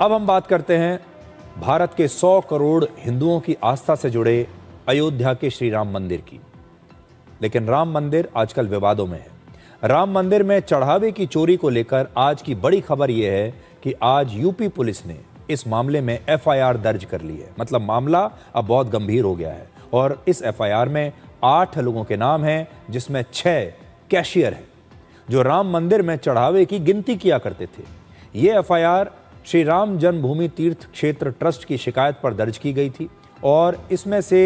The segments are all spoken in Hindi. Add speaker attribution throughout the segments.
Speaker 1: अब हम बात करते हैं भारत के 100 करोड़ हिंदुओं की आस्था से जुड़े अयोध्या के श्री राम मंदिर की। लेकिन राम मंदिर आजकल विवादों में है। राम मंदिर में चढ़ावे की चोरी को लेकर आज की बड़ी खबर यह है कि आज यूपी पुलिस ने इस मामले में एफआईआर दर्ज कर ली है। मतलब मामला अब बहुत गंभीर हो गया है और इस एफआईआर में 8 लोगों के नाम हैं, जिसमें 6 कैशियर हैं जो राम मंदिर में चढ़ावे की गिनती किया करते थे। ये एफआईआर श्री राम जन्मभूमि तीर्थ क्षेत्र ट्रस्ट की शिकायत पर दर्ज की गई थी और इसमें से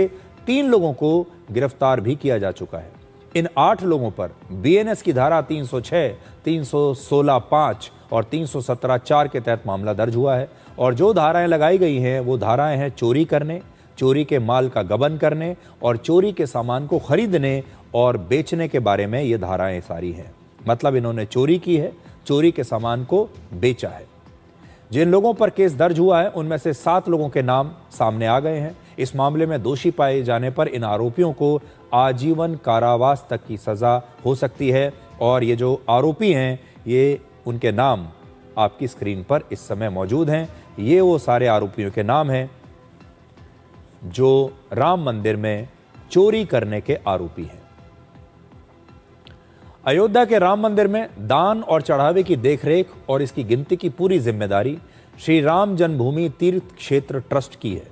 Speaker 1: 3 लोगों को गिरफ्तार भी किया जा चुका है। इन 8 लोगों पर बीएनएस की धारा 306, 316(5) और 317(4) के तहत मामला दर्ज हुआ है और जो धाराएं लगाई गई हैं वो धाराएं हैं चोरी करने, चोरी के माल का गबन करने और चोरी के सामान को खरीदने और बेचने के बारे में ये धाराएं सारी हैं। मतलब इन्होंने चोरी की है, चोरी के सामान को बेचा है। जिन लोगों पर केस दर्ज हुआ है उनमें से 7 लोगों के नाम सामने आ गए हैं। इस मामले में दोषी पाए जाने पर इन आरोपियों को आजीवन कारावास तक की सजा हो सकती है और ये जो आरोपी हैं ये उनके नाम आपकी स्क्रीन पर इस समय मौजूद हैं। ये वो सारे आरोपियों के नाम हैं जो राम मंदिर में चोरी करने के आरोपी हैं। अयोध्या के राम मंदिर में दान और चढ़ावे की देखरेख और इसकी गिनती की पूरी जिम्मेदारी श्री राम जन्मभूमि तीर्थ क्षेत्र ट्रस्ट की है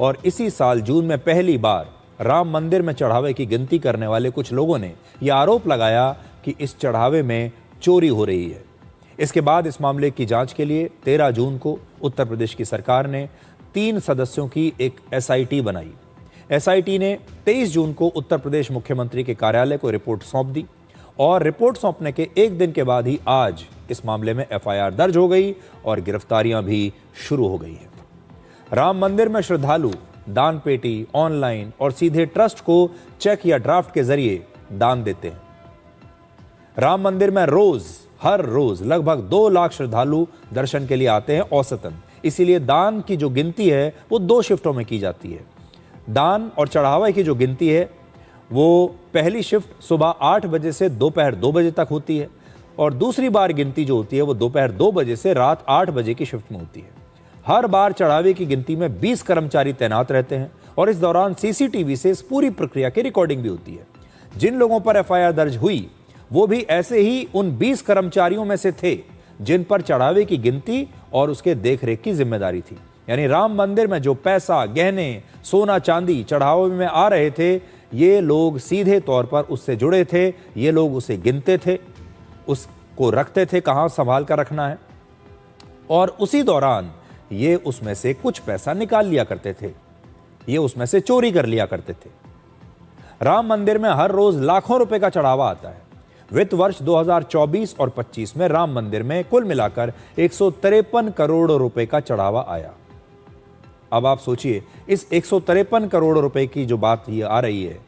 Speaker 1: और इसी साल जून में पहली बार राम मंदिर में चढ़ावे की गिनती करने वाले कुछ लोगों ने यह आरोप लगाया कि इस चढ़ावे में चोरी हो रही है। इसके बाद इस मामले की जांच के लिए 13 जून को उत्तर प्रदेश की सरकार ने 3 सदस्यों की एक एसआईटी बनाई। एसआईटी ने 23 जून को उत्तर प्रदेश मुख्यमंत्री के कार्यालय को रिपोर्ट सौंप दी और रिपोर्ट सौंपने के एक दिन के बाद ही आज इस मामले में एफआईआर दर्ज हो गई और गिरफ्तारियां भी शुरू हो गई हैं। राम मंदिर में श्रद्धालु दान पेटी, ऑनलाइन और सीधे ट्रस्ट को चेक या ड्राफ्ट के जरिए दान देते हैं। राम मंदिर में हर रोज लगभग 2 लाख श्रद्धालु दर्शन के लिए आते हैं औसतन। इसीलिए दान की जो गिनती है वो 2 शिफ्टों में की जाती है। दान और चढ़ावे की जो गिनती है वो पहली शिफ्ट सुबह 8 बजे से दोपहर 2 बजे तक होती है और दूसरी बार गिनती जो होती है वो दोपहर 2 बजे से रात 8 बजे की शिफ्ट में होती है। हर बार चढ़ावे की गिनती में 20 कर्मचारी तैनात रहते हैं और इस दौरान सीसीटीवी से इस पूरी प्रक्रिया की रिकॉर्डिंग भी होती है। जिन लोगों पर एफआईआर दर्ज हुई वो भी ऐसे ही उन 20 कर्मचारियों में से थे जिन पर चढ़ावे की गिनती और उसके देखरेख की जिम्मेदारी थी। यानी राम मंदिर में जो पैसा, गहने, सोना चांदी चढ़ावे में आ रहे थे, ये लोग सीधे तौर पर उससे जुड़े थे। ये लोग उसे गिनते थे, उसको रखते थे कहाँ संभाल कर रखना है और उसी दौरान ये उसमें से कुछ पैसा निकाल लिया करते थे, ये उसमें से चोरी कर लिया करते थे। राम मंदिर में हर रोज लाखों रुपए का चढ़ावा आता है। वित्त वर्ष 2024 और 25 में राम मंदिर में कुल मिलाकर 153 करोड़ रुपए का चढ़ावा आया। अब आप सोचिए, इस 153 करोड़ रुपए की जो बात ये आ रही है,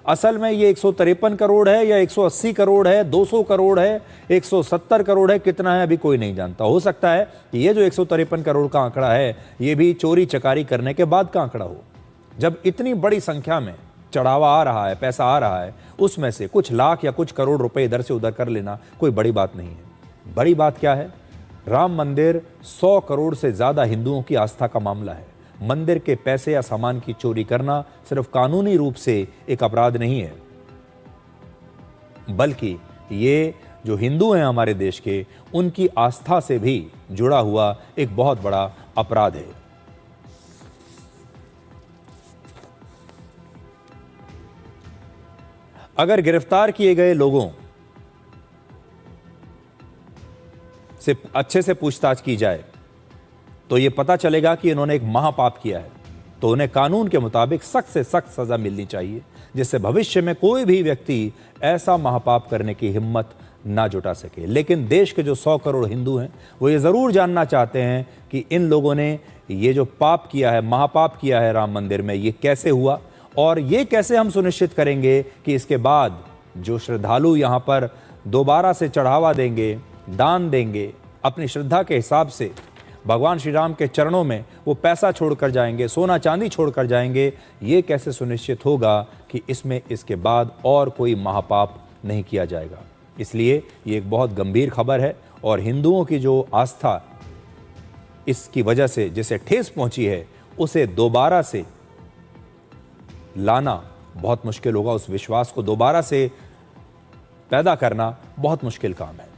Speaker 1: असल में ये 153 करोड़ है या 180 करोड़ है, 200 करोड़ है, 170 करोड़ है, कितना है अभी कोई नहीं जानता। हो सकता है कि ये जो 153 करोड़ का आंकड़ा है ये भी चोरी चकारी करने के बाद का आंकड़ा हो। जब इतनी बड़ी संख्या में चढ़ावा आ रहा है, पैसा आ रहा है, उसमें से कुछ लाख या कुछ करोड़ रुपए इधर से उधर कर लेना कोई बड़ी बात नहीं है। बड़ी बात क्या है? राम मंदिर 100 करोड़ से ज्यादा हिंदुओं की आस्था का मामला है। मंदिर के पैसे या सामान की चोरी करना सिर्फ कानूनी रूप से एक अपराध नहीं है, बल्कि ये जो हिंदू हैं हमारे देश के, उनकी आस्था से भी जुड़ा हुआ एक बहुत बड़ा अपराध है। अगर गिरफ्तार किए गए लोगों से अच्छे से पूछताछ की जाए तो यह पता चलेगा कि इन्होंने एक महापाप किया है, तो उन्हें कानून के मुताबिक सख्त से सख्त सजा मिलनी चाहिए, जिससे भविष्य में कोई भी व्यक्ति ऐसा महापाप करने की हिम्मत ना जुटा सके। लेकिन देश के जो 100 करोड़ हिंदू हैं वो ये जरूर जानना चाहते हैं कि इन लोगों ने ये जो पाप किया है, महापाप किया है राम मंदिर में, ये कैसे हुआ और ये कैसे हम सुनिश्चित करेंगे कि इसके बाद जो श्रद्धालु यहाँ पर दोबारा से चढ़ावा देंगे, दान देंगे, अपनी श्रद्धा के हिसाब से भगवान श्री राम के चरणों में वो पैसा छोड़कर जाएंगे, सोना चांदी छोड़कर जाएंगे, ये कैसे सुनिश्चित होगा कि इसमें इसके बाद और कोई महापाप नहीं किया जाएगा। इसलिए ये एक बहुत गंभीर खबर है और हिंदुओं की जो आस्था इसकी वजह से जिसे ठेस पहुंची है उसे दोबारा से लाना बहुत मुश्किल होगा, उस विश्वास को दोबारा से पैदा करना बहुत मुश्किल काम है।